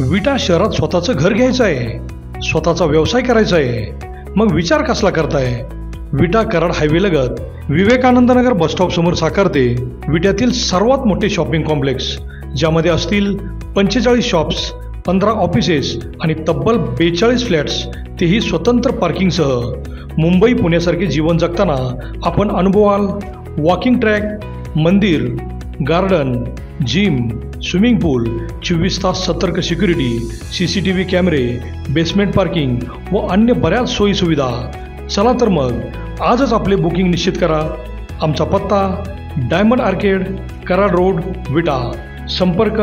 विटा शहरात स्वतःचं घर घ्यायचं आहे, स्वतःचा व्यवसाय करायचा आहे, मग विचार कसला करताय? विटा कराड हायवे लगत विवेकानंद नगर बसस्टॉप समोर साकारते विट्यातील सर्वात मोठे शॉपिंग कॉम्प्लेक्स, ज्यामध्ये असतील 45 शॉप्स, 15 ऑफिसेस आणि तब्बल 42 फ्लॅट्स, तेही स्वतंत्र पार्किंगसह. मुंबई पुण्यासारखे जीवन जगताना आपण अनुभवाल वॉकिंग ट्रॅक, मंदिर, गार्डन, जिम, स्विमिंग पूल, 24 तास सतर्क सिक्युरिटी, CCTV कॅमेरे, बेसमेंट पार्किंग व अन्य बऱ्याच सोयीसुविधा. चला तर मग आजच आपले बुकिंग निश्चित करा. आमचा पत्ता डायमंड आर्केड, कराड रोड, विटा. संपर्क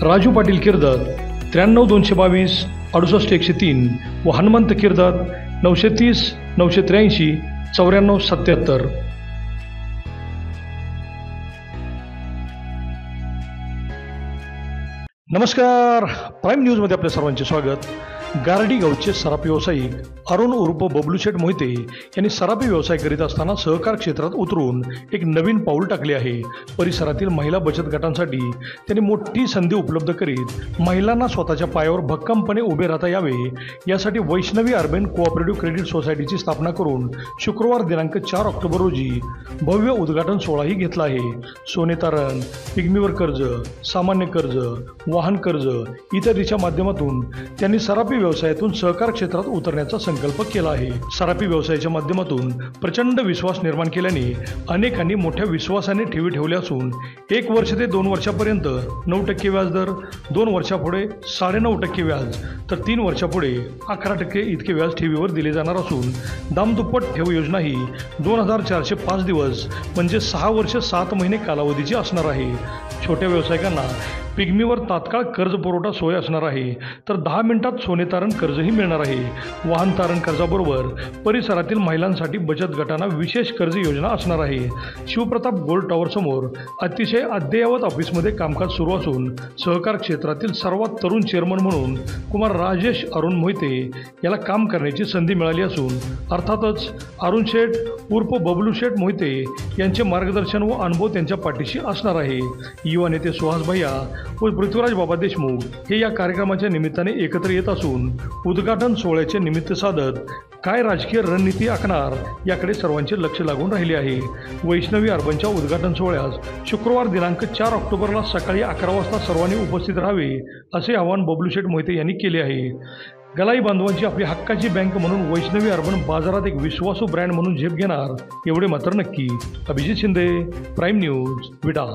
राजू पाटील किर्दत 93 222 68 103 व हनुमंत किर्दत 930 983 94 77. नमस्कार, प्राईम न्यूजमध्ये आपल्या सर्वांचे स्वागत. गारडी गावचे सराफी व्यावसायिक अरुण उर्फ बबलू शेठ मोहिते यांनी सराफी व्यवसाय करीत असताना सहकार क्षेत्रात उतरून एक नवीन पाऊल टाकले आहे. परिसरातील महिला बचत गटांसाठी त्यांनी मोठी संधी उपलब्ध करीत महिलांना स्वतःच्या पायावर भक्कमपणे उभे राहता यावे यासाठी वैष्णवी अर्बन कोऑपरेटिव्ह क्रेडिट सोसायटीची स्थापना करून शुक्रवार दिनांक 4 ऑक्टोबर रोजी भव्य उद्घाटन सोहळाही घेतला आहे. सोने तारण, पिग्मीवर कर्ज, सामान्य कर्ज, वाहन कर्ज इत्यादीच्या माध्यमातून त्यांनी सराफी व्यवसायातून सहकार क्षेत्रात उतरण्याचा संकल्प केला आहे. सराफी व्यवसायाच्या माध्यमातून प्रचंड विश्वास निर्माण केल्याने अनेकांनी मोठ्या विश्वासाने ठेवी ठेवल्या असून 1 वर्ष ते 2 वर्षापर्यंत 9% व्याजदर, 2 वर्षापुढे 9.5% व्याज, तर 3 वर्षापुढे 11% इतके व्याज ठेवीवर दिले जाणार असून दामदुप्पट ठेव योजना ही 2405 दिवस म्हणजे 6 वर्ष 7 महिने कालावधीची असणार आहे. छोट्या व्यावसायिकांना पिग्मीवर तात्काळ कर्ज पुरवठा सोय असणार आहे, तर 10 मिनिटात सोने तारण कर्जही मिळणार आहे. वाहन तारण कर्जाबरोबर परिसरातील महिलांसाठी बचत गटांना विशेष कर्ज योजना असणार आहे. शिवप्रताप गोल्ड टॉवर समोर अतिशय अद्ययावत ऑफिसमध्ये कामकाज सुरू असून सहकार क्षेत्रातील सर्वात तरुण चेअरमन म्हणून कुमार राजेश अरुण मोहिते याला काम करण्याची संधी मिळाली असून अर्थातच अरुण शेठ उर्फ बबलू शेठ मोहिते यांचे मार्गदर्शन व अनुभव त्यांच्या पाठीशी असणार आहे. युवा नेते सुहास भैया व पृथ्वीराज बाबा देशमुख हे या कार्यक्रमाच्या निमित्ताने एकत्र येत असून उद्घाटन सोहळ्याचे निमित्त साधत काय राजकीय रणनीती आखणार याकडे सर्वांचे लक्ष लागून राहिले आहे. वैष्णवी अर्बनच्या उद्घाटन सोहळ्यास शुक्रवार दिनांक 4 ऑक्टोबरला सकाळी 11 वाजता सर्वांनी उपस्थित राहावे असे आवाहन बबलू शेठ मोहिते यांनी केले आहे. गलाई बांधवांची आपली हक्काची बँक म्हणून वैष्णवी अर्बन बाजारात एक विश्वासू ब्रँड म्हणून झेप घेणार एवढे मात्र नक्की. अभिजित शिंदे, प्राईम न्यूज, विटा.